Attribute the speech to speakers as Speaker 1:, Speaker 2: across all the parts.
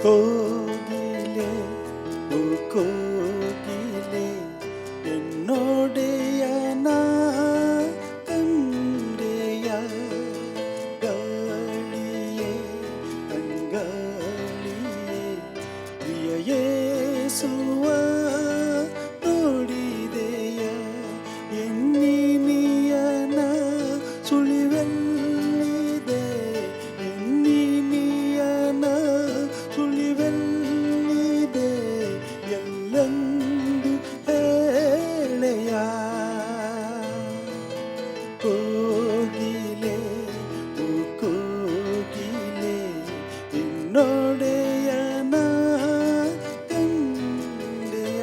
Speaker 1: ಕೋಗಿಲೆ ಓ ಕೋಗಿಲೆ ಎನ್ನೊಡೆಯನ ಕಂಡೆಯ ಗಾಳಿಯೇ ತಂಗಾಳಿಯೇ ಪ್ರಿಯ ಯೇಸುವ ನೋಡಿದೆಯ ಎನ್ನಿನಿಯನ ಸುಳಿವೆಲ್ಲಿದೆ ಎನ್ನಿನಿಯನ ಸುಳಿವೆಲ್ಲಿದೆ ಎಲ್ಲೆಂದು ಹೇಳೆಯ ಕೋಗಿಲೆ ಓ ಕೋಗಿಲೆ ಇನ್ನೊಡೆಯನ ಕಂಡೆಯ.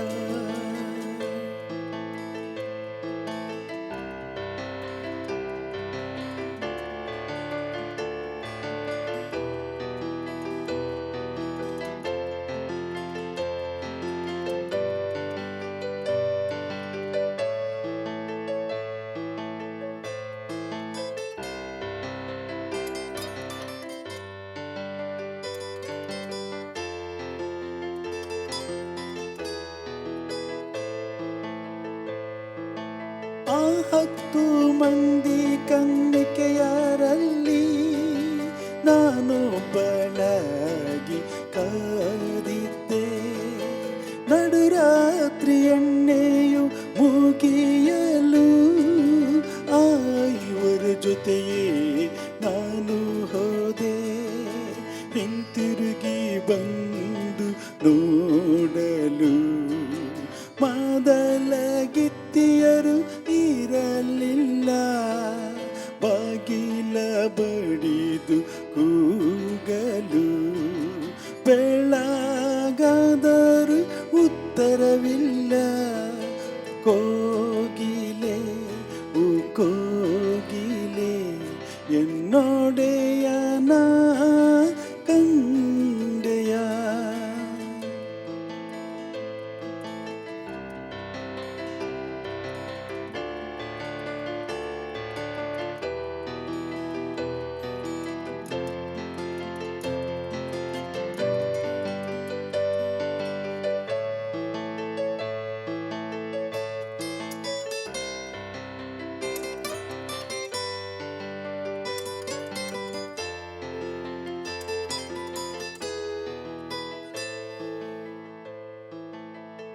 Speaker 1: ಆ 10 ಮಂದಿ ಕನ್ನಿಕೆಯರಲ್ಲಿ ನಾನೊಬ್ಬಳಾಗಿ ಕಾದಿದ್ದೆ. ನಡುರಾತ್ರಿ ಎಣ್ಣೆಯು ಮುಗಿಯಲು ಆ ಇವರ ಜೊತೆಯೇ ನಾನು ಹೋದೆ. ಹಿಂತಿರುಗಿ ಬಂದು ನೋಡಲು ಮೊದಲ ಗಿತ್ತಿಯರು ಇರಲಿಲ್ಲ. ಬಾಗಿಲ ಬಡಿದು ಕೂಗಲು ಬೆಳಗಾದರೂ ಉತ್ತರವಿಲ್ಲ. ಕೋಗಿಲೆ ಓ ಕೋಗಿಲೆ ಎನ್ನೊಡೆಯನ ಕಂಡೆಯ.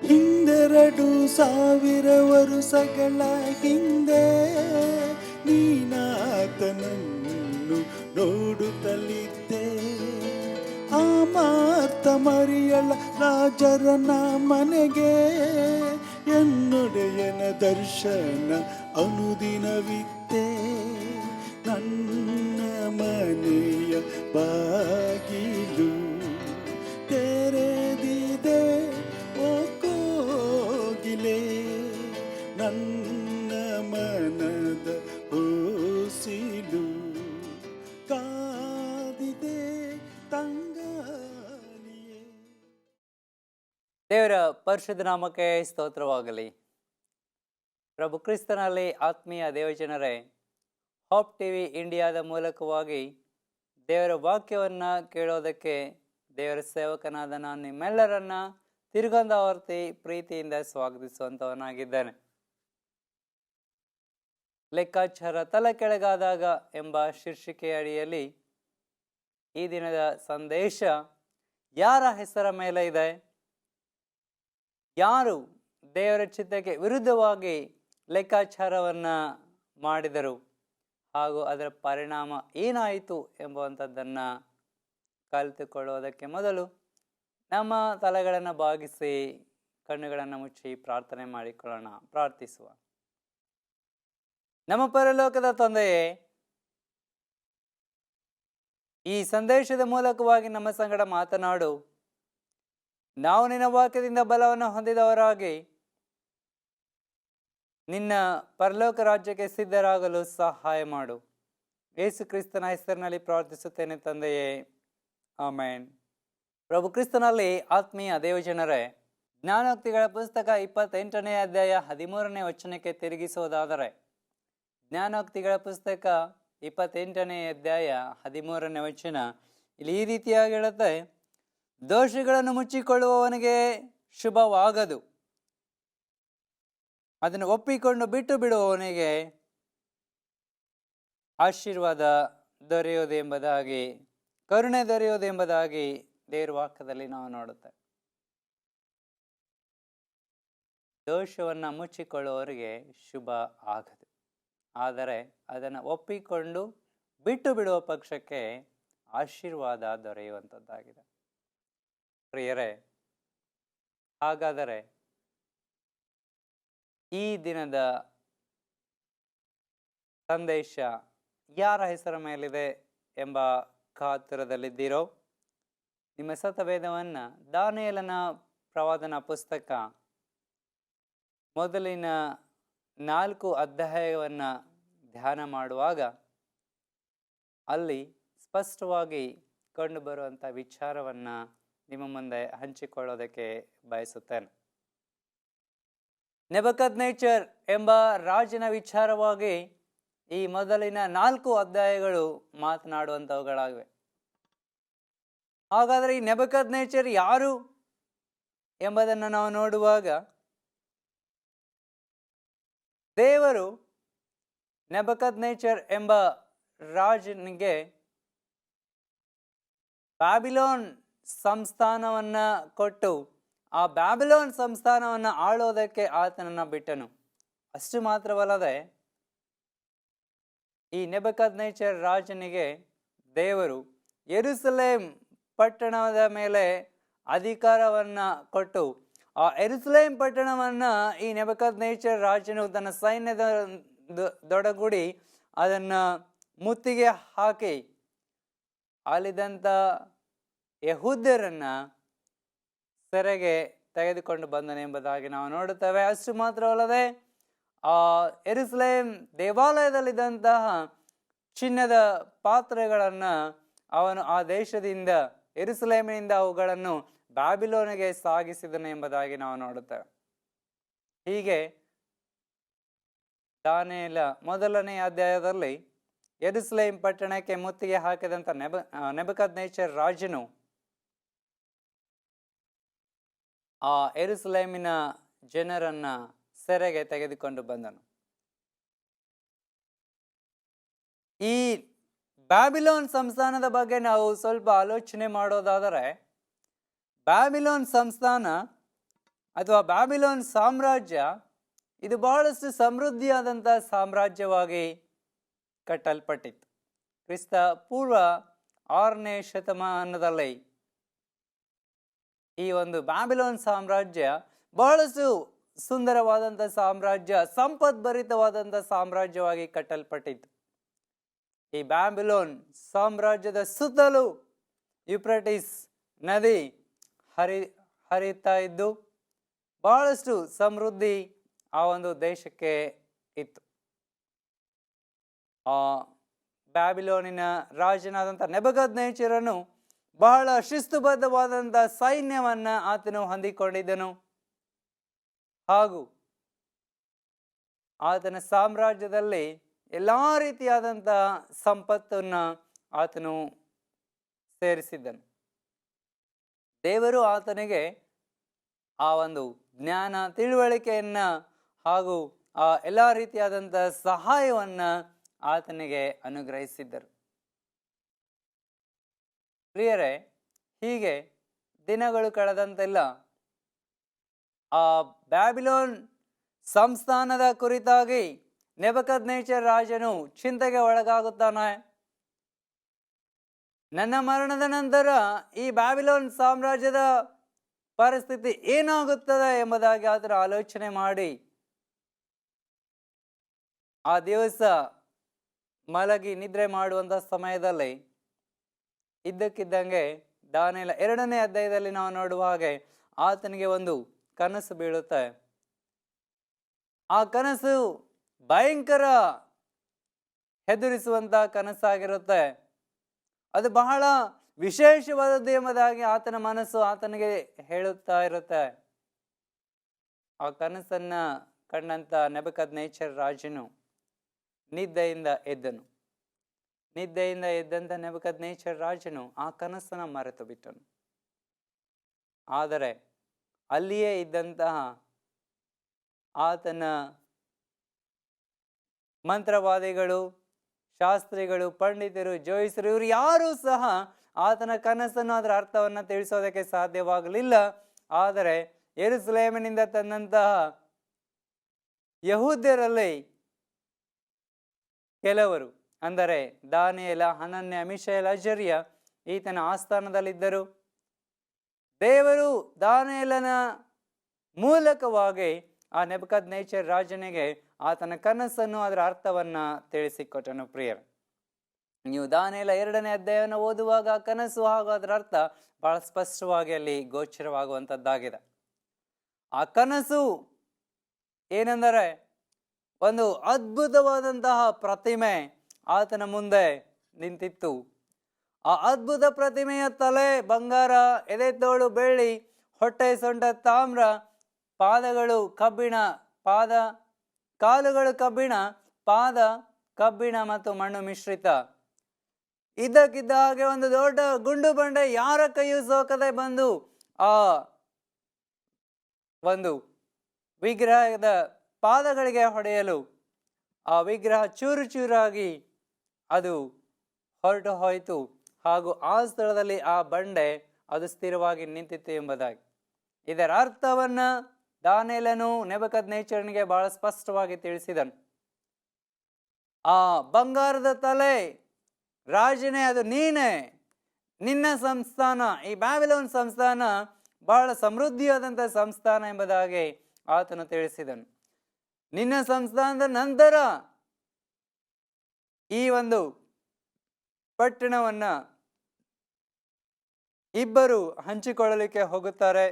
Speaker 1: ಹಿಂದೆರಡು 1000 ವರುಷಗಳ ಹಿಂದೆ ನೀನಾತನನ್ನು ನೋಡುತ್ತಲಿದ್ದೆ. ಆ ಮಾರ್ತ ಮರಿಯಳ ರಾಜರನ ಮನೆಗೆ ಎನ್ನೊಡೆಯನ ದರ್ಶನ ಅನುದಿನವಿದ್ದೆ. ನನ್ನ ಮನೆಯ ಬಾಗಿಲು ತೆರೆದಿದೆ ಓ ಕೋಗಿಲೆ ನನ್ನ ಮನದ ಹೊಸಿಲು ಕಾದಿದೆ ತಂಗಾಳಿಯೇ.
Speaker 2: ದೇವರ ಪರಿಶುದ್ಧ ನಾಮಕ್ಕೆ ಸ್ತೋತ್ರವಾಗಲಿ. ಪ್ರಭು ಕ್ರಿಸ್ತನಲ್ಲಿ ಆತ್ಮೀಯ ದೇವಜನರೇ, ಹಾಪ್ ಟಿವಿ ಇಂಡಿಯಾದ ಮೂಲಕವಾಗಿ ದೇವರ ವಾಕ್ಯವನ್ನು ಕೇಳೋದಕ್ಕೆ ದೇವರ ಸೇವಕನಾದ ನಾನು ನಿಮ್ಮೆಲ್ಲರನ್ನ ತಿರುಗಂದಾವರ್ತಿ ಪ್ರೀತಿಯಿಂದ ಸ್ವಾಗತಿಸುವಂಥವನಾಗಿದ್ದೇನೆ. ಲೆಕ್ಕಾಚಾರ ತಲೆ ಕೆಳಗಾದಾಗ ಎಂಬ ಶೀರ್ಷಿಕೆಯ ಅಡಿಯಲ್ಲಿ ಈ ದಿನದ ಸಂದೇಶ ಯಾರ ಹೆಸರ ಮೇಲೆ ಇದೆ, ಯಾರು ದೇವರ ಚಿತ್ತಕ್ಕೆ ವಿರುದ್ಧವಾಗಿ ಲೆಕ್ಕಾಚಾರವನ್ನು ಮಾಡಿದರು ಹಾಗೂ ಅದರ ಪರಿಣಾಮ ಏನಾಯಿತು ಎಂಬುವಂಥದ್ದನ್ನು ಕಲಿತುಕೊಳ್ಳುವುದಕ್ಕೆ ಮೊದಲು ನಮ್ಮ ತಲೆಗಳನ್ನು ಬಾಗಿಸಿ ಕಣ್ಣುಗಳನ್ನು ಮುಚ್ಚಿ ಪ್ರಾರ್ಥನೆ ಮಾಡಿಕೊಳ್ಳೋಣ. ಪ್ರಾರ್ಥಿಸುವ. ನಮ್ಮ ಪರಲೋಕದ ತಂದೆಯೇ, ಈ ಸಂದೇಶದ ಮೂಲಕವಾಗಿ ನಮ್ಮ ಸಂಗಡ ಮಾತನಾಡು. ನಾವು ನಿನ್ನ ವಾಕ್ಯದಿಂದ ಬಲವನ್ನು ಹೊಂದಿದವರಾಗಿ ನಿನ್ನ ಪರಲೋಕ ರಾಜ್ಯಕ್ಕೆ ಸಿದ್ಧರಾಗಲು ಸಹಾಯ ಮಾಡು. ಯೇಸು ಕ್ರಿಸ್ತನ ಹೆಸರಿನಲ್ಲಿ ಪ್ರಾರ್ಥಿಸುತ್ತೇನೆ ತಂದೆಯೇ, ಆಮೇನ್. ಪ್ರಭು ಕ್ರಿಸ್ತನಲ್ಲಿ ಆತ್ಮೀಯ ದೇವಜನರೇ, ಜ್ಞಾನೋಕ್ತಿಗಳ ಪುಸ್ತಕ 28ನೇ ಅಧ್ಯಾಯ 13ನೇ ವಚನಕ್ಕೆ ತಿರುಗಿಸುವುದಾದರೆ, ಜ್ಞಾನೋಕ್ತಿಗಳ ಪುಸ್ತಕ 28ನೇ ಅಧ್ಯಾಯ 13ನೇ ವಚನ ಇಲ್ಲಿ ಈ ರೀತಿಯಾಗಿ ಹೇಳುತ್ತೆ: ದೋಷಗಳನ್ನು ಮುಚ್ಚಿಕೊಳ್ಳುವವನಿಗೆ ಶುಭವಾಗದು. ಅದನ್ನು ಒಪ್ಪಿಕೊಂಡು ಬಿಟ್ಟು ಬಿಡುವವನಿಗೆ ಆಶೀರ್ವಾದ ದೊರೆಯುವುದು ಎಂಬುದಾಗಿ, ಕರುಣೆ ದೊರೆಯುವುದು ಎಂಬುದಾಗಿ ದೇವರ ವಾಕ್ಯದಲ್ಲಿ ನಾವು ನೋಡುತ್ತೇವೆ. ದೋಷವನ್ನು ಮುಚ್ಚಿಕೊಳ್ಳುವವರಿಗೆ ಶುಭ ಆಗದು, ಆದರೆ ಅದನ್ನು ಒಪ್ಪಿಕೊಂಡು ಬಿಟ್ಟು ಬಿಡುವ ಪಕ್ಷಕ್ಕೆ ಆಶೀರ್ವಾದ ದೊರೆಯುವಂಥದ್ದಾಗಿದೆ. ಪ್ರಿಯರೇ, ಹಾಗಾದರೆ ಈ ದಿನದ ಸಂದೇಶ ಯಾರ ಹೆಸರ ಮೇಲಿದೆ ಎಂಬ ಕಾತುರದಲ್ಲಿದ್ದೀರೋ, ನಿಮ್ಮ ಸತವೇದವನ್ನು ದಾನಿಯೇಲನ ಪ್ರವಾದನ ಪುಸ್ತಕ ಮೊದಲಿನ 4 ಅಧ್ಯಾಯವನ್ನು ಧ್ಯಾನ ಮಾಡುವಾಗ ಅಲ್ಲಿ ಸ್ಪಷ್ಟವಾಗಿ ಕಂಡುಬರುವಂಥ ವಿಚಾರವನ್ನು ನಿಮ್ಮ ಮುಂದೆ ಹಂಚಿಕೊಳ್ಳೋದಕ್ಕೆ ಬಯಸುತ್ತೇನೆ. ನೆಬೂಕದ್ನೆಚ್ಚರ್ ಎಂಬ ರಾಜನ ವಿಚಾರವಾಗಿ ಈ ಮೊದಲಿನ 4 ಅಧ್ಯಾಯಗಳು ಮಾತನಾಡುವಂಥವುಗಳಾಗಿವೆ. ಹಾಗಾದರೆ ಈ ನೆಬೂಕದ್ನೆಚ್ಚರ್ ಯಾರು ಎಂಬುದನ್ನು ನಾವು ನೋಡುವಾಗ, ದೇವರು ನೆಬೂಕದ್ನೆಚ್ಚರ್ ಎಂಬ ರಾಜನಿಗೆ ಬ್ಯಾಬಿಲೋನ್ ಸಂಸ್ಥಾನವನ್ನು ಕೊಟ್ಟು ಆ ಬ್ಯಾಬಿಲೋನ್ ಸಂಸ್ಥಾನವನ್ನು ಆಳೋದಕ್ಕೆ ಆತನನ್ನು ಬಿಟ್ಟನು. ಅಷ್ಟು ಮಾತ್ರವಲ್ಲದೆ ಈ ನೆಬೂಕದ್ನೆಚ್ಚರ್ ರಾಜನಿಗೆ ದೇವರು ಯೆರೂಸಲೇಮ್ ಪಟ್ಟಣದ ಮೇಲೆ ಅಧಿಕಾರವನ್ನು ಕೊಟ್ಟು ಆ ಯೆರೂಸಲೇಮ್ ಪಟ್ಟಣವನ್ನು ಈ ನೆಬೂಕದ್ನೆಚ್ಚರ್ ರಾಜನು ತನ್ನ ಸೈನ್ಯದೊಡಗೂಡಿ ಅದನ್ನು ಮುತ್ತಿಗೆ ಹಾಕಿ ಅಲ್ಲಿದ್ದಂಥ ಯೆಹೂದ್ಯರನ್ನು ಸೆರೆಗೆ ತೆಗೆದುಕೊಂಡು ಬಂದನೆಂಬುದಾಗಿ ನಾವು ನೋಡುತ್ತೇವೆ. ಅಷ್ಟು ಮಾತ್ರವಲ್ಲದೆ ಆ ಯೆರೂಸಲೇಮ್ ದೇವಾಲಯದಲ್ಲಿದ್ದಂತಹ ಚಿನ್ನದ ಪಾತ್ರೆಗಳನ್ನು ಅವನು ಆ ದೇಶದಿಂದ, ಯೆರೂಸಲೇಮಿನಿಂದ ಅವುಗಳನ್ನು ಬ್ಯಾಬಿಲೋನಿಗೆ ಸಾಗಿಸಿದನು ಎಂಬುದಾಗಿ ನಾವು ನೋಡುತ್ತೇವೆ. ಹೀಗೆ ದಾನಿಯೇಲ ಮೊದಲನೇ ಅಧ್ಯಾಯದಲ್ಲಿ ಯೆರೂಸಲೇಮ್ ಪಟ್ಟಣಕ್ಕೆ ಮುತ್ತಿಗೆ ಹಾಕಿದಂಥ ನೆಬೂಕದ್ನೆಚ್ಚರ್ ರಾಜನು ಆ ಯೆರೂಸಲೇಮಿನ ಜನರನ್ನ ಸೆರೆಗೆ ತೆಗೆದುಕೊಂಡು ಬಂದನು. ಈ ಬ್ಯಾಬಿಲೋನ್ ಸಂಸ್ಥಾನದ ಬಗ್ಗೆ ನಾವು ಸ್ವಲ್ಪ ಆಲೋಚನೆ ಮಾಡೋದಾದರೆ, ಬ್ಯಾಬಿಲೋನ್ ಸಂಸ್ಥಾನ ಅಥವಾ ಬ್ಯಾಬಿಲೋನ್ ಸಾಮ್ರಾಜ್ಯ ಇದು ಬಹಳಷ್ಟು ಸಮೃದ್ಧಿಯಾದಂಥ ಸಾಮ್ರಾಜ್ಯವಾಗಿ ಕಟ್ಟಲ್ಪಟ್ಟಿತ್ತು. ಕ್ರಿಸ್ತ ಪೂರ್ವ 6ನೇ ಶತಮಾನದಲ್ಲಿ ಈ ಒಂದು ಬ್ಯಾಬಿಲೋನ್ ಸಾಮ್ರಾಜ್ಯ ಬಹಳಷ್ಟು ಸುಂದರವಾದಂಥ ಸಾಮ್ರಾಜ್ಯ, ಸಂಪದ್ಭರಿತವಾದಂಥ ಸಾಮ್ರಾಜ್ಯವಾಗಿ ಕಟ್ಟಲ್ಪಟ್ಟಿತ್ತು. ಈ ಬ್ಯಾಬಿಲೋನ್ ಸಾಮ್ರಾಜ್ಯದ ಸುತ್ತಲೂ ಯುಪ್ರಟಿಸ್ ನದಿ ಹರಿತಾ ಇದ್ದು ಬಹಳಷ್ಟು ಸಮೃದ್ಧಿ ಆ ಒಂದು ದೇಶಕ್ಕೆ ಇತ್ತು. ಆ ಬ್ಯಾಬಿಲೋನಿನ ರಾಜನಾದಂಥ ನೆಬೂಕದ್ನೆಚ್ಚರನು ಬಹಳ ಶಿಸ್ತುಬದ್ಧವಾದಂಥ ಸೈನ್ಯವನ್ನು ಆತನು ಹೊಂದಿಕೊಂಡಿದ್ದನು. ಹಾಗೂ ಆತನ ಸಾಮ್ರಾಜ್ಯದಲ್ಲಿ ಎಲ್ಲ ರೀತಿಯಾದಂಥ ಸಂಪತ್ತನ್ನು ಆತನು ಸೇರಿಸಿದ್ದನು. ದೇವರು ಆತನಿಗೆ ಆ ಒಂದು ಜ್ಞಾನ, ತಿಳುವಳಿಕೆಯನ್ನು ಹಾಗೂ ಆ ಎಲ್ಲ ರೀತಿಯಾದಂಥ ಸಹಾಯವನ್ನು ಆತನಿಗೆ ಅನುಗ್ರಹಿಸಿದ್ದರು. ಪ್ರಿಯರೇ, ಹೀಗೆ ದಿನಗಳು ಕಳೆದಂತೆಲ್ಲ ಆ ಬ್ಯಾಬಿಲೋನ್ ಸಂಸ್ಥಾನದ ಕುರಿತಾಗಿ ನೆಬೂಕದ್ನೆಚ್ಚರ್ ರಾಜನು ಚಿಂತೆಗೆ ಒಳಗಾಗುತ್ತಾನೆ. ನನ್ನ ಮರಣದ ನಂತರ ಈ ಬ್ಯಾಬಿಲೋನ್ ಸಾಮ್ರಾಜ್ಯದ ಪರಿಸ್ಥಿತಿ ಏನಾಗುತ್ತದೆ ಎಂಬುದಾಗಿ ಆತನ ಆಲೋಚನೆ ಮಾಡಿ ಆ ದಿವಸ ಮಲಗಿ ನಿದ್ರೆ ಮಾಡುವಂಥ ಸಮಯದಲ್ಲಿ ಇದ್ದಕ್ಕಿದ್ದಂಗೆ ದಾನಿಯೇಲ 2ನೇ ಅಧ್ಯಾಯದಲ್ಲಿ ನಾವು ನೋಡುವ ಹಾಗೆ ಆತನಿಗೆ ಒಂದು ಕನಸು ಬೀಳುತ್ತೆ. ಆ ಕನಸು ಭಯಂಕರ ಹೆದರಿಸುವಂತ ಕನಸಾಗಿರುತ್ತೆ. ಅದು ಬಹಳ ವಿಶೇಷವಾದದ್ದು ಎಂಬುದಾಗಿ ಆತನ ಮನಸ್ಸು ಆತನಿಗೆ ಹೇಳುತ್ತಾ ಇರುತ್ತೆ. ಆ ಕನಸನ್ನ ಕಂಡಂತ ನೆಬೂಕದ್ನೆಚ್ಚರ್ ರಾಜನು ನಿದ್ದೆಯಿಂದ ಎದ್ದನು. ನಿದ್ದೆಯಿಂದ ಎದ್ದಂತ ನೆಬೂಕದ್ನೆಚ್ಚರ್ ರಾಜನು ಆ ಕನಸನ್ನ ಮರೆತು ಬಿಟ್ಟನು. ಆದರೆ ಅಲ್ಲಿಯೇ ಇದ್ದಂತಹ ಆತನ ಮಂತ್ರವಾದಿಗಳು, ಶಾಸ್ತ್ರಿಗಳು, ಪಂಡಿತರು, ಜೋಯಿಸರು ಇವರು ಯಾರೂ ಸಹ ಆತನ ಕನಸನ್ನು ಅದರ ಅರ್ಥವನ್ನು ತಿಳಿಸೋದಕ್ಕೆ ಸಾಧ್ಯವಾಗಲಿಲ್ಲ. ಆದರೆ ಯೆರೂಸಲೇಮಿನಿಂದ ತಂದಂತಹ ಯಹೂದ್ಯರಲ್ಲಿ ಕೆಲವರು, ಅಂದರೆ ದಾನಿಯೇಲ, ಹನನ್ಯ, ಮಿಶಾಯೇಲ್, ಅಜರ್ಯ ಈತನ ಆಸ್ಥಾನದಲ್ಲಿದ್ದರು. ದೇವರು ದಾನಿಯೇಲನ ಮೂಲಕವಾಗಿ ಆ ನೆಬೂಕದ್ನೆಚ್ಚರ್ ರಾಜನಿಗೆ ಆತನ ಕನಸನ್ನು ಅದರ ಅರ್ಥವನ್ನ ತಿಳಿಸಿಕೊಟ್ಟನು. ಪ್ರಿಯರು, ನೀವು ದಾನಿಯೇಲ 2ನೇ ಅಧ್ಯಾಯವನ್ನು ಓದುವಾಗ ಕನಸು ಹಾಗೂ ಅದರ ಅರ್ಥ ಬಹಳ ಸ್ಪಷ್ಟವಾಗಿ ಅಲ್ಲಿ ಗೋಚರವಾಗುವಂಥದ್ದಾಗಿದೆ. ಆ ಕನಸು ಏನೆಂದರೆ, ಒಂದು ಅದ್ಭುತವಾದಂತಹ ಪ್ರತಿಮೆ ಆತನ ಮುಂದೆ ನಿಂತಿತ್ತು. ಆ ಅದ್ಭುತ ಪ್ರತಿಮೆಯ ತಲೆ ಬಂಗಾರ, ಎದೆ ತೋಳು ಬೆಳ್ಳಿ, ಹೊಟ್ಟೆ ಸೊಂಟ ತಾಮ್ರ, ಪಾದಗಳು ಕಬ್ಬಿಣ, ಕಾಲುಗಳು ಕಬ್ಬಿಣ, ಪಾದ ಕಬ್ಬಿಣ ಮತ್ತು ಮಣ್ಣು ಮಿಶ್ರಿತ. ಇದ್ದಕ್ಕಿದ್ದ ಹಾಗೆ ಒಂದು ದೊಡ್ಡ ಗುಂಡು ಬಂಡೆ ಯಾರ ಕೈಯೂ ಸೋಕದೆ ಬಂದು ಆ ಒಂದು ವಿಗ್ರಹದ ಪಾದಗಳಿಗೆ ಹೊಡೆಯಲು ಆ ವಿಗ್ರಹ ಚೂರು ಚೂರಾಗಿ ಅದು ಹೊರಟು ಹೋಯಿತು. ಹಾಗೂ ಆ ಸ್ಥಳದಲ್ಲಿ ಆ ಬಂಡೆ ಅದು ಸ್ಥಿರವಾಗಿ ನಿಂತಿತ್ತು ಎಂಬುದಾಗಿ. ಇದರ ಅರ್ಥವನ್ನ ದಾನಿಯೇಲನು ನೆಬೂಕದ್ನೆಚ್ಚರನಿಗೆ ಬಹಳ ಸ್ಪಷ್ಟವಾಗಿ ತಿಳಿಸಿದನು. ಆ ಬಂಗಾರದ ತಲೆ ರಾಜನೇ, ಅದು ನೀನೇ, ನಿನ್ನ ಸಂಸ್ಥಾನ, ಈ ಬ್ಯಾಬಿಲೋನ್ ಸಂಸ್ಥಾನ ಬಹಳ ಸಮೃದ್ಧಿಯಾದಂಥ ಸಂಸ್ಥಾನ ಎಂಬುದಾಗಿ ಆತನು ತಿಳಿಸಿದನು. ನಿನ್ನ ಸಂಸ್ಥಾನದ ನಂತರ ಈ ಒಂದು ಪಟ್ಟಣವನ್ನ ಇಬ್ಬರು ಹಂಚಿಕೊಳ್ಳಲಿಕ್ಕೆ ಹೋಗುತ್ತಾರೆ.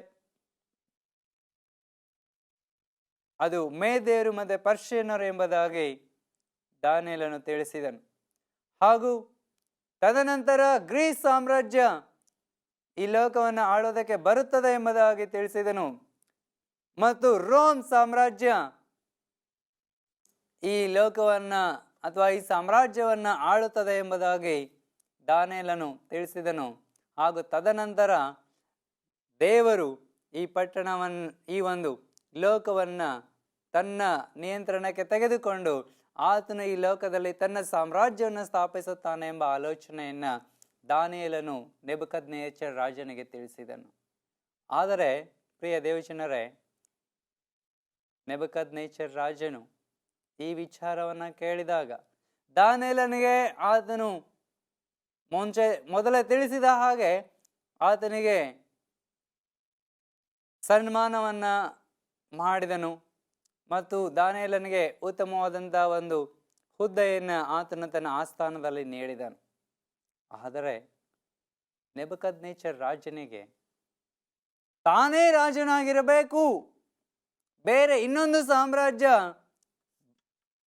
Speaker 2: ಅದು ಮೇದ್ಯರು ಮತ್ತೆ ಪರ್ಷಿಯನ್ನರು ಎಂಬುದಾಗಿ ದಾನಿಯೇಲನು ತಿಳಿಸಿದನು. ಹಾಗೂ ತದನಂತರ ಗ್ರೀಸ್ ಸಾಮ್ರಾಜ್ಯ ಈ ಲೋಕವನ್ನು ಆಳೋದಕ್ಕೆ ಬರುತ್ತದೆ ಎಂಬುದಾಗಿ ತಿಳಿಸಿದನು. ಮತ್ತು ರೋಮ್ ಸಾಮ್ರಾಜ್ಯ ಈ ಲೋಕವನ್ನ ಅಥವಾ ಈ ಸಾಮ್ರಾಜ್ಯವನ್ನ ಆಳುತ್ತದೆ ಎಂಬುದಾಗಿ ದಾನಿಯೇಲನು ತಿಳಿಸಿದನು. ಹಾಗೂ ತದನಂತರ ದೇವರು ಈ ಪಟ್ಟಣವನ್ನು, ಈ ಒಂದು ಲೋಕವನ್ನ ತನ್ನ ನಿಯಂತ್ರಣಕ್ಕೆ ತೆಗೆದುಕೊಂಡು ಆತನು ಈ ಲೋಕದಲ್ಲಿ ತನ್ನ ಸಾಮ್ರಾಜ್ಯವನ್ನು ಸ್ಥಾಪಿಸುತ್ತಾನೆ ಎಂಬ ಆಲೋಚನೆಯನ್ನ ದಾನಿಯೇಲನು ನೆಬೂಕದ್ನೆಚ್ಚರ್ ರಾಜನಿಗೆ ತಿಳಿಸಿದನು. ಆದರೆ ಪ್ರಿಯ ದೇವಜನರೇ, ನೆಬೂಕದ್ನೆಚ್ಚರ್ ರಾಜನು ಈ ವಿಚಾರವನ್ನ ಕೇಳಿದಾಗ ದಾನಿಯೇಲನಿಗೆ ಆತನು ಮೊದಲೇ ತಿಳಿಸಿದ ಹಾಗೆ ಆತನಿಗೆ ಸನ್ಮಾನವನ್ನ ಮಾಡಿದನು ಮತ್ತು ದಾನಿಯೇಲನಿಗೆ ಉತ್ತಮವಾದಂತಹ ಒಂದು ಹುದ್ದೆಯನ್ನು ಆತನು ತನ್ನ ಆಸ್ಥಾನದಲ್ಲಿ ನೀಡಿದನು. ಆದರೆ ನೆಬೂಕದ್ನೆಚ್ಚರ್ ರಾಜನಿಗೆ ತಾನೇ ರಾಜನಾಗಿರಬೇಕು, ಬೇರೆ ಇನ್ನೊಂದು ಸಾಮ್ರಾಜ್ಯ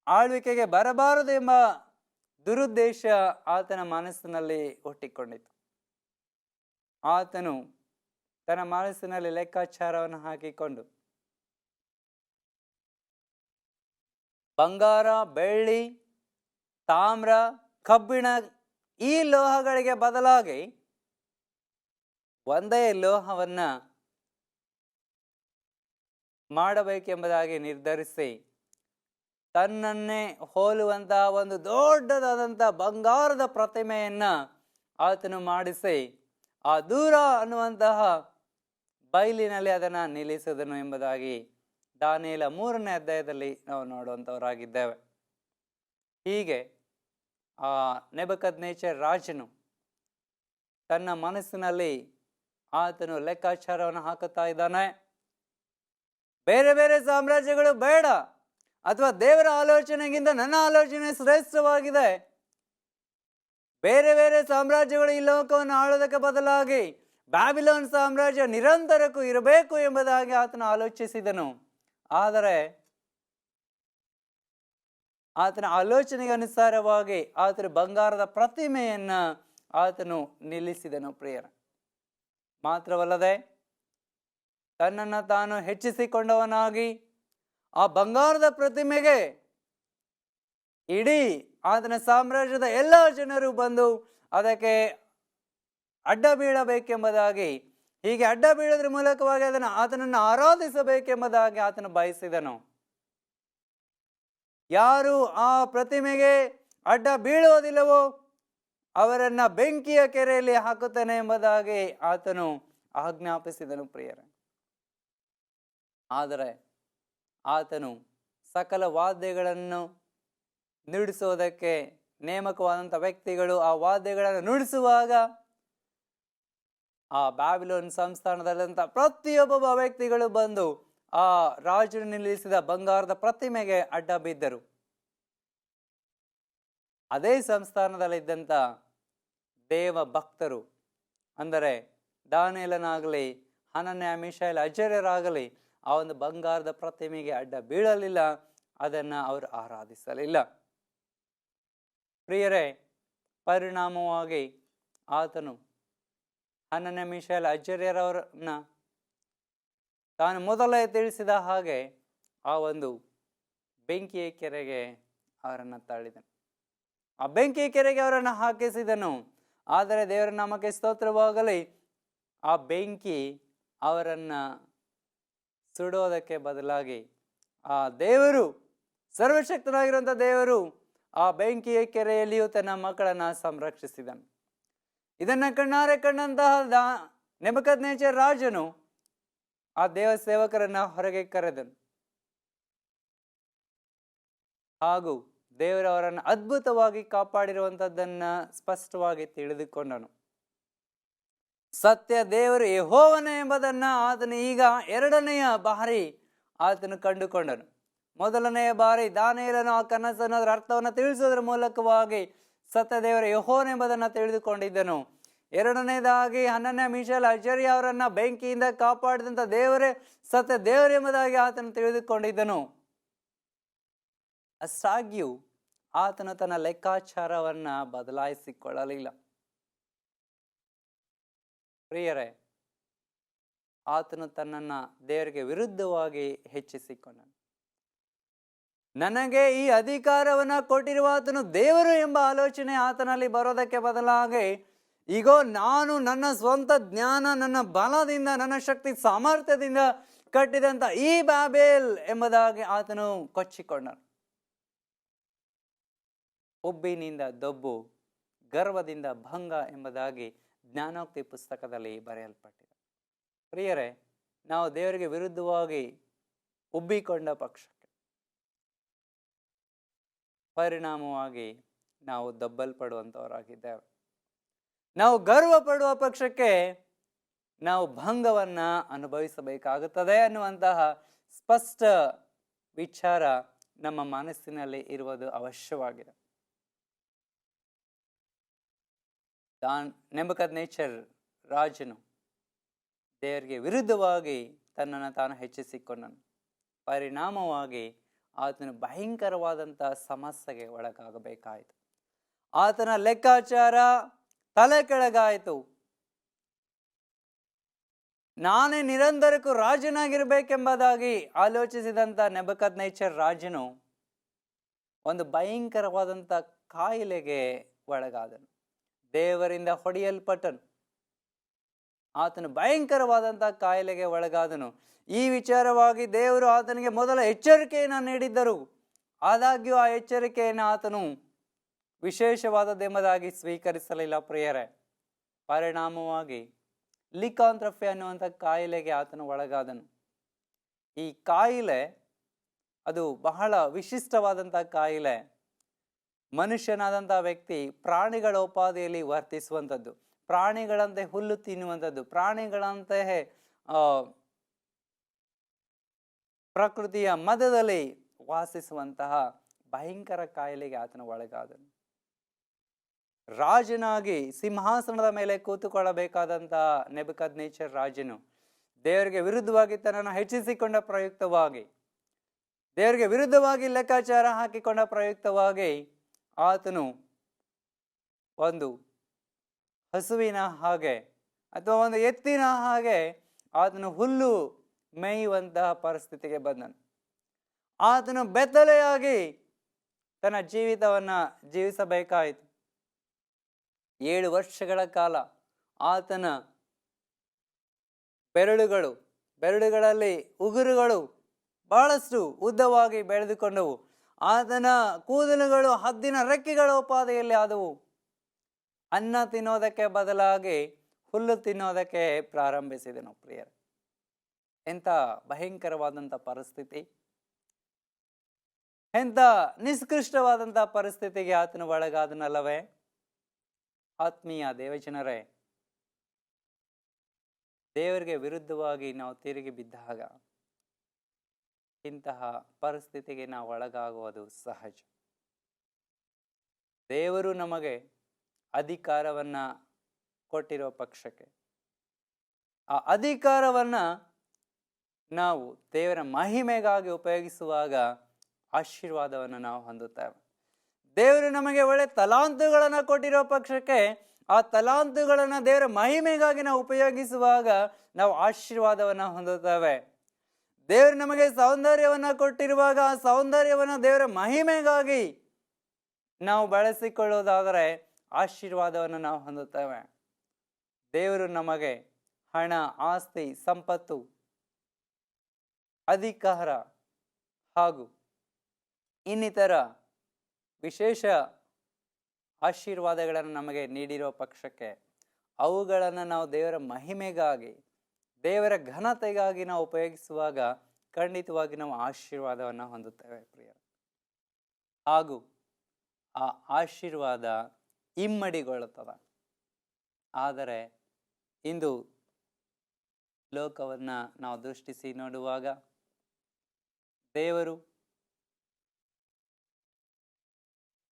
Speaker 2: ಆಳ್ವಿಕೆಗೆ ಬರಬಾರದು ಎಂಬ ದುರುದ್ದೇಶ ಆತನ ಮನಸ್ಸಿನಲ್ಲಿ ಹುಟ್ಟಿಕೊಂಡಿತು. ಆತನು ತನ್ನ ಮನಸ್ಸಿನಲ್ಲಿ ಲೆಕ್ಕಾಚಾರವನ್ನು ಹಾಕಿಕೊಂಡು ಬಂಗಾರ, ಬೆಳ್ಳಿ, ತಾಮ್ರ, ಕಬ್ಬಿಣ ಈ ಲೋಹಗಳಿಗೆ ಬದಲಾಗಿ ಒಂದೇ ಲೋಹವನ್ನ ಮಾಡಬೇಕೆಂಬುದಾಗಿ ನಿರ್ಧರಿಸಿ ತನ್ನನ್ನೇ ಹೋಲುವಂತಹ ಒಂದು ದೊಡ್ಡದಾದಂತಹ ಬಂಗಾರದ ಪ್ರತಿಮೆಯನ್ನ ಆತನು ಮಾಡಿಸಿ ಆ ದೂರ ಅನ್ನುವಂತಹ ಬಯಲಿನಲ್ಲಿ ಅದನ್ನು ನಿಲ್ಲಿಸಿದನು ಎಂಬುದಾಗಿ ದಾನಿಯೇಲ 3ನೇ ಅಧ್ಯಾಯದಲ್ಲಿ ನಾವು ನೋಡುವಂಥವರಾಗಿದ್ದೇವೆ. ಹೀಗೆ ಆ ನೆಬೂಕದ್ನೆಚ್ಚರ್ ರಾಜನು ತನ್ನ ಮನಸ್ಸಿನಲ್ಲಿ ಆತನು ಲೆಕ್ಕಾಚಾರವನ್ನು ಹಾಕುತ್ತಾ ಇದ್ದಾನೆ. ಬೇರೆ ಬೇರೆ ಸಾಮ್ರಾಜ್ಯಗಳು ಬೇಡ, ಅಥವಾ ದೇವರ ಆಲೋಚನೆಗಿಂತ ನನ್ನ ಆಲೋಚನೆ ಶ್ರೇಷ್ಠವಾಗಿದೆ. ಬೇರೆ ಬೇರೆ ಸಾಮ್ರಾಜ್ಯಗಳು ಈ ಲೋಕವನ್ನು ಆಳೋದಕ್ಕೆ ಬದಲಾಗಿ ಬ್ಯಾಬಿಲೋನ್ ಸಾಮ್ರಾಜ್ಯ ನಿರಂತರಕ್ಕೂ ಇರಬೇಕು ಎಂಬುದಾಗಿ ಆತನು ಆಲೋಚಿಸಿದನು. ಆದರೆ ಆತನ ಆಲೋಚನೆಗೆ ಅನುಸಾರವಾಗಿ ಆತನು ಬಂಗಾರದ ಪ್ರತಿಮೆಯನ್ನ ಆತನು ನಿಲ್ಲಿಸಿದನು. ಪ್ರಿಯರ, ಮಾತ್ರವಲ್ಲದೆ ತನ್ನನ್ನು ತಾನು ಹೆಚ್ಚಿಸಿಕೊಂಡವನಾಗಿ ಆ ಬಂಗಾರದ ಪ್ರತಿಮೆಗೆ ಇಡೀ ಆತನ ಸಾಮ್ರಾಜ್ಯದ ಎಲ್ಲ ಜನರು ಬಂದು ಅದಕ್ಕೆ ಅಡ್ಡ ಬೀಳಬೇಕೆಂಬುದಾಗಿ ಹೀಗೆ ಅಡ್ಡ ಬೀಳೋದ್ರ ಮೂಲಕವಾಗಿ ಆತನನ್ನು ಆರಾಧಿಸಬೇಕೆಂಬುದಾಗಿ ಆತನು ಬಯಸಿದನು. ಯಾರು ಆ ಪ್ರತಿಮೆಗೆ ಅಡ್ಡ ಬೀಳುವುದಿಲ್ಲವೋ ಅವರನ್ನ ಬೆಂಕಿಯ ಕೆರೆಯಲ್ಲಿ ಹಾಕುತ್ತಾನೆ ಎಂಬುದಾಗಿ ಆತನು ಆಜ್ಞಾಪಿಸಿದನು ಪ್ರಿಯರೇ. ಆದರೆ ಆತನು ಸಕಲ ವಾದ್ಯಗಳನ್ನು ನುಡಿಸುವುದಕ್ಕೆ ನೇಮಕವಾದಂಥ ವ್ಯಕ್ತಿಗಳು ಆ ವಾದ್ಯಗಳನ್ನು ನುಡಿಸುವಾಗ ಆ ಬ್ಯಾಬಿಲೋನ್ ಸಂಸ್ಥಾನದಲ್ಲಿದ್ದಂಥ ಪ್ರತಿಯೊಬ್ಬ ವ್ಯಕ್ತಿಗಳು ಬಂದು ಆ ರಾಜನು ನಿಲ್ಲಿಸಿದ ಬಂಗಾರದ ಪ್ರತಿಮೆಗೆ ಅಡ್ಡ ಬಿದ್ದರು. ಅದೇ ಸಂಸ್ಥಾನದಲ್ಲಿದ್ದಂಥ ದೇವ ಭಕ್ತರು ಅಂದರೆ ದಾನಿಯೇಲನಾಗಲಿ, ಹನನ್ಯ, ಮಿಶಾಯೇಲ್, ಅಜರ್ಯರಾಗಲಿ ಆ ಒಂದು ಬಂಗಾರದ ಪ್ರತಿಮೆಗೆ ಅಡ್ಡ ಬೀಳಲಿಲ್ಲ, ಅದನ್ನ ಅವರು ಆರಾಧಿಸಲಿಲ್ಲ. ಪ್ರಿಯರೇ, ಪರಿಣಾಮವಾಗಿ ಆತನು ಹನನ್ಯ, ಮಿಶಾಯೇಲ್, ಅಜರ್ಯರವರನ್ನ ತಾನು ಮೊದಲೇ ತಿಳಿಸಿದ ಹಾಗೆ ಆ ಒಂದು ಬೆಂಕಿಯ ಕೆರೆಗೆ ಅವರನ್ನು ತಳ್ಳಿದನು. ಆ ಬೆಂಕಿಯ ಕೆರೆಗೆ ಅವರನ್ನು ಹಾಕಿಸಿದನು. ಆದರೆ ದೇವರ ನಾಮಕ್ಕೆ ಸ್ತೋತ್ರವಾಗಲಿ, ಆ ಬೆಂಕಿ ಅವರನ್ನ ಸುಡೋದಕ್ಕೆ ಬದಲಾಗಿ ಆ ದೇವರು, ಸರ್ವಶಕ್ತನಾಗಿರುವಂಥ ದೇವರು ಆ ಬೆಂಕಿಯ ಕೆರೆಯಲ್ಲಿಯೂ ತನ್ನ ಮಕ್ಕಳನ್ನ ಸಂರಕ್ಷಿಸಿದನು. ಇದನ್ನ ಕಣ್ಣಾರೆ ಕಂಡಂತಹ ನೆಬೂಕದ್ನೆಚ್ಚರ್ ರಾಜನು ಆ ದೇವ ಸೇವಕರನ್ನ ಹೊರಗೆ ಕರೆದನು ಹಾಗೂ ದೇವರವರನ್ನು ಅದ್ಭುತವಾಗಿ ಕಾಪಾಡಿರುವಂಥದ್ದನ್ನ ಸ್ಪಷ್ಟವಾಗಿ ತಿಳಿದುಕೊಂಡನು. ಸತ್ಯ ದೇವರು ಯೆಹೋವನೇ ಎಂಬುದನ್ನ ಆತನು ಈಗ ಎರಡನೆಯ ಬಾರಿ ಆತನು ಕಂಡುಕೊಂಡನು. ಮೊದಲನೆಯ ಬಾರಿ ದಾನಿಯೇಲನು ಆ ಕನಸನ್ನು, ಅದರ ಅರ್ಥವನ್ನು ತಿಳಿಸೋದ್ರ ಮೂಲಕವಾಗಿ ಸತ್ಯ ದೇವರು ಯೆಹೋವನೇ ಎಂಬುದನ್ನು ತಿಳಿದುಕೊಂಡಿದ್ದನು. ಎರಡನೇದಾಗಿ ಹನನ್ಯ, ಮಿಶಾಯೇಲ್, ಅಜರ್ಯ ಅವರನ್ನ ಬೆಂಕಿಯಿಂದ ಕಾಪಾಡಿದಂಥ ದೇವರೇ ಸತ್ಯ ದೇವರೆಂಬುದಾಗಿ ಆತನು ತಿಳಿದುಕೊಂಡಿದ್ದನು. ಅಷ್ಟಾಗಿಯೂ ಆತನು ತನ್ನ ಲೆಕ್ಕಾಚಾರವನ್ನ ಬದಲಾಯಿಸಿಕೊಳ್ಳಲಿಲ್ಲ. ಪ್ರಿಯರೇ, ಆತನು ತನ್ನನ್ನ ದೇವರಿಗೆ ವಿರುದ್ಧವಾಗಿ ಹೆಚ್ಚಿಸಿಕೊಂಡನು. ನನಗೆ ಈ ಅಧಿಕಾರವನ್ನ ಕೊಟ್ಟಿರುವ ಆತನು ದೇವರು ಎಂಬ ಆಲೋಚನೆ ಆತನಲ್ಲಿ ಬರೋದಕ್ಕೆ ಬದಲಾಗಿ, ಈಗೋ ನಾನು ನನ್ನ ಸ್ವಂತ ಜ್ಞಾನ, ನನ್ನ ಬಲದಿಂದ, ನನ್ನ ಶಕ್ತಿ ಸಾಮರ್ಥ್ಯದಿಂದ ಕಟ್ಟಿದಂಥ ಈ ಬಾಬೇಲ್ ಎಂಬುದಾಗಿ ಆತನು ಕೊಚ್ಚಿಕೊಂಡನು. ಒಬ್ಬಿನಿಂದ ದೊಬ್ಬು, ಗರ್ವದಿಂದ ಭಂಗ ಎಂಬುದಾಗಿ ಜ್ಞಾನೋಕ್ತಿ ಪುಸ್ತಕದಲ್ಲಿ ಬರೆಯಲ್ಪಟ್ಟಿದೆ. ಪ್ರಿಯರೇ, ನಾವು ದೇವರಿಗೆ ವಿರುದ್ಧವಾಗಿ ಉಬ್ಬಿಕೊಂಡ ಪಕ್ಷಕ್ಕೆ ಪರಿಣಾಮವಾಗಿ ನಾವು ದಬ್ಬಲ್ಪಡುವಂಥವರಾಗಿದ್ದೇವೆ. ನಾವು ಗರ್ವ ಪಡುವ ಪಕ್ಷಕ್ಕೆ ನಾವು ಭಂಗವನ್ನ ಅನುಭವಿಸಬೇಕಾಗುತ್ತದೆ ಅನ್ನುವಂತಹ ಸ್ಪಷ್ಟ ವಿಚಾರ ನಮ್ಮ ಮನಸ್ಸಿನಲ್ಲಿ ಇರುವುದು ಅವಶ್ಯವಾಗಿದೆ. ನೆಬೂಕದ್ನೆಚ್ಚರ್ ರಾಜನು ದೇವರಿಗೆ ವಿರುದ್ಧವಾಗಿ ತನ್ನನ್ನು ತಾನು ಹೆಚ್ಚಿಸಿಕೊಂಡನು. ಪರಿಣಾಮವಾಗಿ ಆತನು ಭಯಂಕರವಾದಂಥ ಸಮಸ್ಯೆಗೆ ಒಳಗಾಗಬೇಕಾಯಿತು. ಆತನ ಲೆಕ್ಕಾಚಾರ ತಲೆ ಕೆಳಗಾಯಿತು. ನಾನೇ ನಿರಂತರಕ್ಕೂ ರಾಜನಾಗಿರ್ಬೇಕೆಂಬುದಾಗಿ ಆಲೋಚಿಸಿದಂಥ ನೆಬೂಕದ್ನೆಚ್ಚರ್ ರಾಜನು ಒಂದು ಭಯಂಕರವಾದಂಥ ಕಾಯಿಲೆಗೆ ಒಳಗಾದನು. ದೇವರಿಂದ ಹೊಡೆಯಲ್ಪಟ್ಟನು. ಆತನು ಭಯಂಕರವಾದಂಥ ಕಾಯಿಲೆಗೆ ಒಳಗಾದನು. ಈ ವಿಚಾರವಾಗಿ ದೇವರು ಆತನಿಗೆ ಮೊದಲ ಎಚ್ಚರಿಕೆಯನ್ನು ನೀಡಿದ್ದರು. ಆದಾಗ್ಯೂ ಆ ಎಚ್ಚರಿಕೆಯನ್ನು ಆತನು ವಿಶೇಷವಾದದ್ದೆಂಬುದಾಗಿ ಸ್ವೀಕರಿಸಲಿಲ್ಲ. ಪ್ರಿಯರೇ, ಪರಿಣಾಮವಾಗಿ ಲಿಕಾಂಥ್ರಫಿ ಅನ್ನುವಂಥ ಕಾಯಿಲೆಗೆ ಆತನು ಒಳಗಾದನು. ಈ ಕಾಯಿಲೆ ಅದು ಬಹಳ ವಿಶಿಷ್ಟವಾದಂಥ ಕಾಯಿಲೆ. ಮನುಷ್ಯನಾದಂಥ ವ್ಯಕ್ತಿ ಪ್ರಾಣಿಗಳೋಪಾದಿಯಲ್ಲಿ ವರ್ತಿಸುವಂಥದ್ದು, ಪ್ರಾಣಿಗಳಂತೆ ಹುಲ್ಲು ತಿನ್ನುವಂಥದ್ದು, ಪ್ರಾಣಿಗಳಂತೆಯೇ ಪ್ರಕೃತಿಯ ಮಧ್ಯದಲ್ಲಿ ವಾಸಿಸುವಂತಹ ಭಯಂಕರ ಕಾಯಿಲೆಗೆ ಆತನು ಒಳಗಾದನು. ರಾಜನಾಗಿ ಸಿಂಹಾಸನದ ಮೇಲೆ ಕೂತುಕೊಳ್ಳಬೇಕಾದಂತಹ ನೆಬೂಕದ್ನೆಚ್ಚರ್ ರಾಜನು ದೇವರಿಗೆ ವಿರುದ್ಧವಾಗಿ ತನ್ನನ್ನು ಹೆಚ್ಚಿಸಿಕೊಂಡ ಪ್ರಯುಕ್ತವಾಗಿ, ದೇವರಿಗೆ ವಿರುದ್ಧವಾಗಿ ಲೆಕ್ಕಾಚಾರ ಹಾಕಿಕೊಂಡ ಪ್ರಯುಕ್ತವಾಗಿ ಆತನು ಒಂದು ಹಸುವಿನ ಹಾಗೆ ಅಥವಾ ಒಂದು ಎತ್ತಿನ ಹಾಗೆ ಆತನು ಹುಲ್ಲು ಮೇಯುವಂತಹ ಪರಿಸ್ಥಿತಿಗೆ ಬಂದನು. ಆತನು ಬೆತ್ತಲೆಯಾಗಿ ತನ್ನ ಜೀವಿತವನ್ನ ಜೀವಿಸಬೇಕಾಯಿತು. 7 ವರ್ಷಗಳ ಕಾಲ ಆತನ ಬೆರಳುಗಳಲ್ಲಿ ಉಗುರುಗಳು ಬಹಳಷ್ಟು ಉದ್ದವಾಗಿ ಬೆಳೆದುಕೊಂಡವು. ಆತನ ಕೂದಲುಗಳು ಹದ್ದಿನ ರೆಕ್ಕೆಗಳ ಉಪಾದಿಯಲ್ಲಿ ಆದವು. ಅನ್ನ ತಿನ್ನೋದಕ್ಕೆ ಬದಲಾಗಿ ಹುಲ್ಲು ತಿನ್ನೋದಕ್ಕೆ ಪ್ರಾರಂಭಿಸಿದನು. ಪ್ರಿಯರೇ, ಎಂಥ ಭಯಂಕರವಾದಂಥ ಪರಿಸ್ಥಿತಿ, ಎಂಥ ನಿಷ್ಕೃಷ್ಟವಾದಂಥ ಪರಿಸ್ಥಿತಿಗೆ ಆತನು ಒಳಗಾದನಲ್ಲವೇ? ಆತ್ಮೀಯ ದೇವಜನರೇ, ದೇವರಿಗೆ ವಿರುದ್ಧವಾಗಿ ನಾವು ತಿರುಗಿ ಬಿದ್ದಾಗ ಇಂತಹ ಪರಿಸ್ಥಿತಿಗೆ ನಾವು ಒಳಗಾಗುವುದು ಸಹಜ. ದೇವರು ನಮಗೆ ಅಧಿಕಾರವನ್ನ ಕೊಟ್ಟಿರೋ ಪಕ್ಷಕ್ಕೆ ಆ ಅಧಿಕಾರವನ್ನ ನಾವು ದೇವರ ಮಹಿಮೆಗಾಗಿ ಉಪಯೋಗಿಸುವಾಗ ಆಶೀರ್ವಾದವನ್ನು ನಾವು ಹೊಂದುತ್ತೇವೆ. ದೇವರು ನಮಗೆ ಒಳ್ಳೆ ತಲಾಂತುಗಳನ್ನು ಕೊಟ್ಟಿರೋ ಪಕ್ಷಕ್ಕೆ ಆ ತಲಾಂತುಗಳನ್ನು ದೇವರ ಮಹಿಮೆಗಾಗಿ ನಾವು ಉಪಯೋಗಿಸುವಾಗ ನಾವು ಆಶೀರ್ವಾದವನ್ನು ಹೊಂದುತ್ತೇವೆ. ದೇವರು ನಮಗೆ ಸೌಂದರ್ಯವನ್ನು ಕೊಟ್ಟಿರುವಾಗ ಆ ಸೌಂದರ್ಯವನ್ನು ದೇವರ ಮಹಿಮೆಗಾಗಿ ನಾವು ಬಳಸಿಕೊಳ್ಳೋದಾದರೆ ಆಶೀರ್ವಾದವನ್ನು ನಾವು ಹೊಂದುತ್ತೇವೆ. ದೇವರು ನಮಗೆ ಹಣ, ಆಸ್ತಿ, ಸಂಪತ್ತು, ಅಧಿಕಾರ ಹಾಗೂ ಇನ್ನಿತರ ವಿಶೇಷ ಆಶೀರ್ವಾದಗಳನ್ನು ನಮಗೆ ನೀಡಿರೋ ಪಕ್ಷಕ್ಕೆ ಅವುಗಳನ್ನು ನಾವು ದೇವರ ಮಹಿಮೆಗಾಗಿ, ದೇವರ ಘನತೆಗಾಗಿ ನಾವು ಉಪಯೋಗಿಸುವಾಗ ಖಂಡಿತವಾಗಿ ನಾವು ಆಶೀರ್ವಾದವನ್ನು ಹೊಂದುತ್ತೇವೆ ಪ್ರಿಯರೇ. ಹಾಗೂ ಆ ಆಶೀರ್ವಾದ ಇಮ್ಮಡಿಗೊಳ್ಳುತ್ತದೆ. ಆದರೆ ಇಂದು ಲೋಕವನ್ನು ನಾವು ದೃಷ್ಟಿಸಿ ನೋಡುವಾಗ ದೇವರು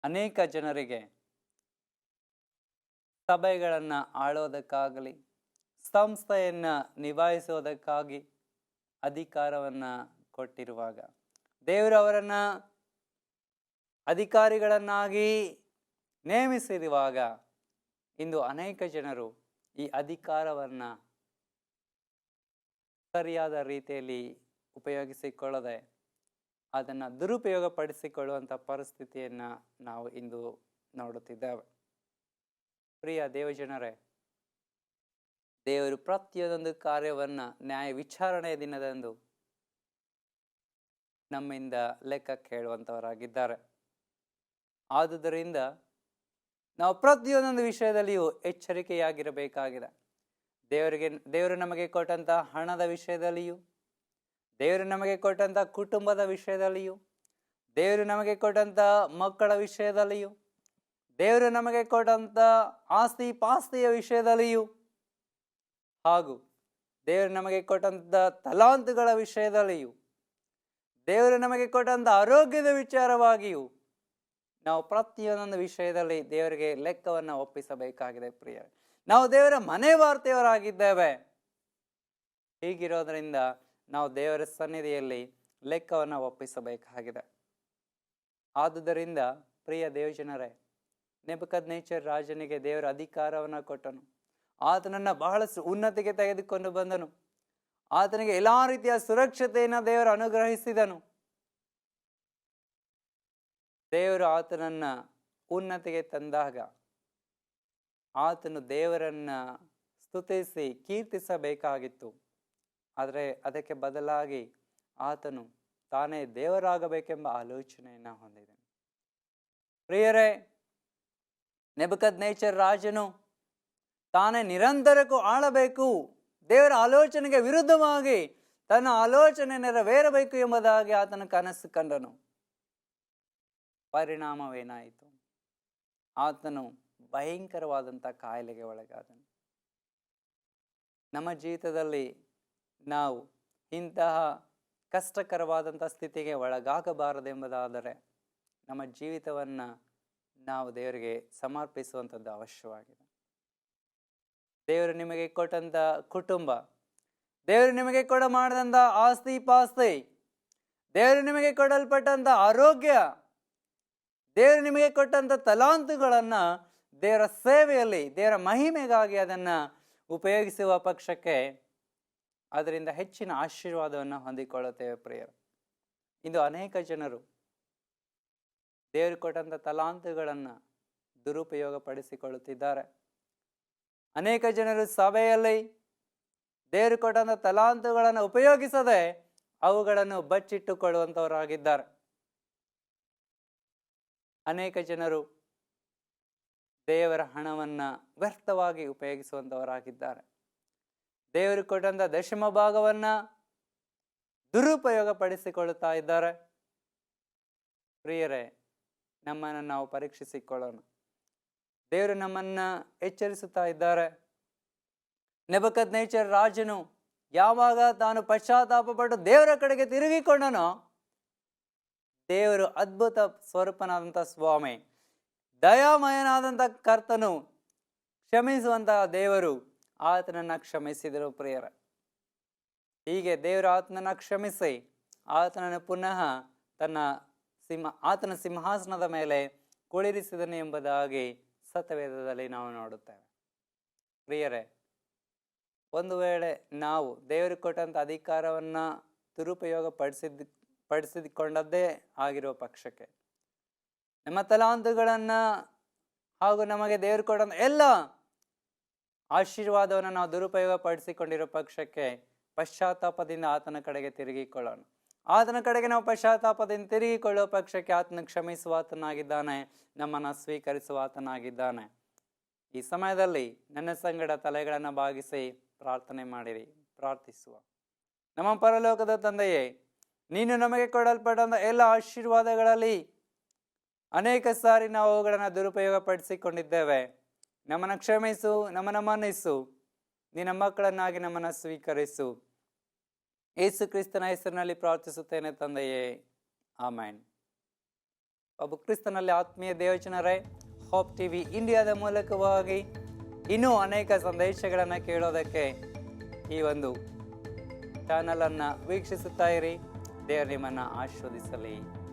Speaker 2: ಅನೇಕ ಜನರಿಗೆ ಸಭೆಗಳನ್ನು ಆಳೋದಕ್ಕಾಗಲಿ, ಸಂಸ್ಥೆಯನ್ನು ನಿಭಾಯಿಸೋದಕ್ಕಾಗಿ ಅಧಿಕಾರವನ್ನು ಕೊಟ್ಟಿರುವಾಗ, ದೇವರು ಅವರನ್ನು ಅಧಿಕಾರಿಗಳನ್ನಾಗಿ ನೇಮಿಸಿರುವಾಗ ಇಂದು ಅನೇಕ ಜನರು ಈ ಅಧಿಕಾರವನ್ನು ಸರಿಯಾದ ರೀತಿಯಲ್ಲಿ ಉಪಯೋಗಿಸಿಕೊಳ್ಳದೆ ಅದನ್ನು ದುರುಪಯೋಗಪಡಿಸಿಕೊಳ್ಳುವಂಥ ಪರಿಸ್ಥಿತಿಯನ್ನು ನಾವು ಇಂದು ನೋಡುತ್ತಿದ್ದೇವೆ. ಪ್ರಿಯ ದೇವಜನರೇ, ದೇವರು ಪ್ರತಿಯೊಂದು ಕಾರ್ಯವನ್ನು ನ್ಯಾಯ ವಿಚಾರಣೆಯ ದಿನದಂದು ನಮ್ಮಿಂದ ಲೆಕ್ಕ ಕೇಳುವಂಥವರಾಗಿದ್ದಾರೆ. ಆದುದರಿಂದ ನಾವು ಪ್ರತಿಯೊಂದೊಂದು ವಿಷಯದಲ್ಲಿಯೂ ಎಚ್ಚರಿಕೆಯಾಗಿರಬೇಕಾಗಿದೆ. ದೇವರು ನಮಗೆ ಕೊಟ್ಟಂಥ ಹಣದ ವಿಷಯದಲ್ಲಿಯೂ, ದೇವರು ನಮಗೆ ಕೊಟ್ಟಂಥ ಕುಟುಂಬದ ವಿಷಯದಲ್ಲಿಯೂ, ದೇವರು ನಮಗೆ ಕೊಟ್ಟಂಥ ಮಕ್ಕಳ ವಿಷಯದಲ್ಲಿಯೂ, ದೇವರು ನಮಗೆ ಕೊಟ್ಟಂಥ ಆಸ್ತಿ ಪಾಸ್ತಿಯ ವಿಷಯದಲ್ಲಿಯೂ, ಹಾಗೂ ದೇವರು ನಮಗೆ ಕೊಟ್ಟಂಥ ತಲಾಂತುಗಳ ವಿಷಯದಲ್ಲಿಯೂ, ದೇವರು ನಮಗೆ ಕೊಟ್ಟಂಥ ಆರೋಗ್ಯದ ವಿಚಾರವಾಗಿಯೂ ನಾವು ಪ್ರತಿಯೊಂದೊಂದು ವಿಷಯದಲ್ಲಿ ದೇವರಿಗೆ ಲೆಕ್ಕವನ್ನು ಒಪ್ಪಿಸಬೇಕಾಗಿದೆ ಪ್ರಿಯರೇ. ನಾವು ದೇವರ ಮನೆ ವಾರ್ತೆಯವರಾಗಿದ್ದೇವೆ. ಹೀಗಿರೋದ್ರಿಂದ ನಾವು ದೇವರ ಸನ್ನಿಧಿಯಲ್ಲಿ ಲೆಕ್ಕವನ್ನು ಒಪ್ಪಿಸಬೇಕಾಗಿದೆ. ಆದುದರಿಂದ ಪ್ರಿಯ ದೇವಜನರೇ, ನೆಬೂಕದ್ನೆಚ್ಚರ್ ರಾಜನಿಗೆ ದೇವರ ಅಧಿಕಾರವನ್ನು ಕೊಟ್ಟನು. ಆತನನ್ನು ಬಹಳಷ್ಟು ಉನ್ನತಿಗೆ ತೆಗೆದುಕೊಂಡು ಬಂದನು. ಆತನಿಗೆ ಎಲ್ಲ ರೀತಿಯ ಸುರಕ್ಷತೆಯನ್ನು ದೇವರು ಅನುಗ್ರಹಿಸಿದನು. ದೇವರು ಆತನನ್ನು ಉನ್ನತಿಗೆ ತಂದಾಗ ಆತನು ದೇವರನ್ನ ಸ್ತುತಿಸಿ ಕೀರ್ತಿಸಬೇಕಾಗಿತ್ತು. ಆದರೆ ಅದಕ್ಕೆ ಬದಲಾಗಿ ಆತನು ತಾನೇ ದೇವರಾಗಬೇಕೆಂಬ ಆಲೋಚನೆಯನ್ನು ಹೊಂದಿದನು. ಪ್ರಿಯರೇ, ನೆಬೂಕದ್ನೆಚ್ಚರ್ ರಾಜನು ತಾನೇ ನಿರಂತರಕ್ಕೂ ಆಳಬೇಕು, ದೇವರ ಆಲೋಚನೆಗೆ ವಿರುದ್ಧವಾಗಿ ತನ್ನ ಆಲೋಚನೆ ನೆರವೇರಬೇಕು ಎಂಬುದಾಗಿ ಆತನು ಕನಸು ಕಂಡನು. ಪರಿಣಾಮವೇನಾಯಿತು? ಆತನು ಭಯಂಕರವಾದಂಥ ಕಾಯಿಲೆಗೆ ಒಳಗಾದನು. ನಮ್ಮ ಜೀವಿತದಲ್ಲಿ ನಾವು ಇಂತಹ ಕಷ್ಟಕರವಾದಂಥ ಸ್ಥಿತಿಗೆ ಒಳಗಾಗಬಾರದೆಂಬುದಾದರೆ ನಮ್ಮ ಜೀವಿತವನ್ನು ನಾವು ದೇವರಿಗೆ ಸಮರ್ಪಿಸುವಂಥದ್ದು ಅವಶ್ಯವಾಗಿದೆ. ದೇವರು ನಿಮಗೆ ಕೊಟ್ಟಂಥ ಕುಟುಂಬ, ದೇವರು ನಿಮಗೆ ಮಾಡಿದಂಥ ಆಸ್ತಿ ಪಾಸ್ತಿ, ದೇವರು ನಿಮಗೆ ಕೊಡಲ್ಪಟ್ಟಂಥ ಆರೋಗ್ಯ, ದೇವರು ನಿಮಗೆ ಕೊಟ್ಟಂಥ ತಲಾಂತುಗಳನ್ನು ದೇವರ ಸೇವೆಯಲ್ಲಿ, ದೇವರ ಮಹಿಮೆಗಾಗಿ ಅದನ್ನು ಉಪಯೋಗಿಸುವ ಪಕ್ಷಕ್ಕೆ ಅದರಿಂದ ಹೆಚ್ಚಿನ ಆಶೀರ್ವಾದವನ್ನು ಹೊಂದಿಕೊಳ್ಳುತ್ತೇವೆ ಪ್ರಿಯರು. ಇಂದು ಅನೇಕ ಜನರು ದೇವರು ಕೊಟ್ಟಂಥ ತಲಾಂತುಗಳನ್ನು ದುರುಪಯೋಗ ಪಡಿಸಿಕೊಳ್ಳುತ್ತಿದ್ದಾರೆ. ಅನೇಕ ಜನರು ಸಭೆಯಲ್ಲಿ ದೇವರು ಕೊಟ್ಟಂತ ತಲಾಂತುಗಳನ್ನು ಉಪಯೋಗಿಸದೆ ಅವುಗಳನ್ನು ಬಚ್ಚಿಟ್ಟುಕೊಳ್ಳುವಂಥವರಾಗಿದ್ದಾರೆ. ಅನೇಕ ಜನರು ದೇವರ ಹಣವನ್ನ ವ್ಯರ್ಥವಾಗಿ ಉಪಯೋಗಿಸುವಂಥವರಾಗಿದ್ದಾರೆ. ದೇವರು ಕೊಟ್ಟಂತ ದಶಮ ಭಾಗವನ್ನ ದುರುಪಯೋಗ ಪಡಿಸಿಕೊಳ್ಳುತ್ತಾ ಇದ್ದಾರೆ. ಪ್ರಿಯರೇ, ನಮ್ಮನ್ನು ನಾವು ಪರೀಕ್ಷಿಸಿಕೊಳ್ಳೋಣ. ದೇವರು ನಮ್ಮನ್ನ ಎಚ್ಚರಿಸುತ್ತಾ ಇದ್ದಾರೆ. ನೆಬೂಕದ್ನೆಚ್ಚರ್ ರಾಜನು ಯಾವಾಗ ತಾನು ಪಶ್ಚಾತ್ತಾಪ ಪಟ್ಟು ದೇವರ ಕಡೆಗೆ ತಿರುಗಿಕೊಂಡನೋ, ದೇವರು ಅದ್ಭುತ ಸ್ವರೂಪನಾದಂಥ ಸ್ವಾಮಿ, ದಯಾಮಯನಾದಂಥ ಕರ್ತನು, ಕ್ಷಮಿಸುವಂತಹ ದೇವರು ಆತನನ್ನ ಕ್ಷಮಿಸಿದರು. ಪ್ರಿಯರ, ಹೀಗೆ ದೇವರು ಆತನನ್ನ ಕ್ಷಮಿಸಿ ಆತನನ್ನು ಪುನಃ ಆತನ ಸಿಂಹಾಸನದ ಮೇಲೆ ಕುಳ್ಳಿರಿಸಿದನು ಎಂಬುದಾಗಿ ಸತ್ಯವೇದದಲ್ಲಿ ನಾವು ನೋಡುತ್ತೇವೆ. ಪ್ರಿಯರೇ, ಒಂದು ವೇಳೆ ನಾವು ದೇವರು ಕೊಟ್ಟಂಥ ಅಧಿಕಾರವನ್ನ ದುರುಪಯೋಗ ಪಡಿಸಿಕೊಂಡದ್ದೇ ಆಗಿರುವ ಪಕ್ಷಕ್ಕೆ, ನಮ್ಮ ತಲಾಂತುಗಳನ್ನ ಹಾಗೂ ನಮಗೆ ದೇವರು ಕೊಟ್ಟಂತ ಎಲ್ಲ ಆಶೀರ್ವಾದವನ್ನು ನಾವು ದುರುಪಯೋಗ ಪಡಿಸಿಕೊಂಡಿರೋ ಪಕ್ಷಕ್ಕೆ ಪಶ್ಚಾತ್ತಾಪದಿಂದ ಆತನ ಕಡೆಗೆ ತಿರುಗಿಕೊಳ್ಳೋಣ. ಆತನ ಕಡೆಗೆ ನಾವು ಪಶ್ಚಾತ್ತಾಪದಿಂದ ತಿರುಗಿಕೊಳ್ಳುವ ಪಕ್ಷಕ್ಕೆ ಆತನ ಕ್ಷಮಿಸುವ ಆತನಾಗಿದ್ದಾನೆ, ನಮ್ಮನ್ನು ಸ್ವೀಕರಿಸುವ ಆತನಾಗಿದ್ದಾನೆ. ಈ ಸಮಯದಲ್ಲಿ ನನ್ನ ಸಂಗಡ ತಲೆಗಳನ್ನು ಬಾಗಿಸಿ ಪ್ರಾರ್ಥನೆ ಮಾಡಿರಿ. ಪ್ರಾರ್ಥಿಸುವ. ನಮ್ಮ ಪರಲೋಕದ ತಂದೆಯೇ, ನೀನು ನಮಗೆ ಕೊಡಲ್ಪಟ್ಟಂತ ಎಲ್ಲ ಆಶೀರ್ವಾದಗಳಲ್ಲಿ ಅನೇಕ ಸಾರಿ ನಾವು ಅವುಗಳನ್ನು ದುರುಪಯೋಗ ಪಡಿಸಿಕೊಂಡಿದ್ದೇವೆ. ನಮ್ಮನ್ನು ಕ್ಷಮಿಸು, ನಮ್ಮನ್ನು ಮನ್ನಿಸು, ನಿನ್ನ ಮಕ್ಕಳನ್ನಾಗಿ ನಮ್ಮನ್ನು ಸ್ವೀಕರಿಸು. ಯೇಸು ಕ್ರಿಸ್ತನ ಹೆಸರಿನಲ್ಲಿ ಪ್ರಾರ್ಥಿಸುತ್ತೇನೆ ತಂದೆಯೇ, ಆಮೆನ್. ಒಬ್ಬ ಕ್ರಿಸ್ತನಲ್ಲಿ ಆತ್ಮೀಯ ದೇವಜನರೇ, ಹೋಪ್ ಟಿವಿ ಇಂಡಿಯಾದ ಮೂಲಕವಾಗಿ ಇನ್ನೂ ಅನೇಕ ಸಂದೇಶಗಳನ್ನು ಕೇಳೋದಕ್ಕೆ ಈ ಒಂದು ಚಾನಲನ್ನು ವೀಕ್ಷಿಸುತ್ತಾ ಇರಿ. ದೇವರು ನಿಮ್ಮನ್ನು ಆಶೀರ್ವದಿಸಲಿ.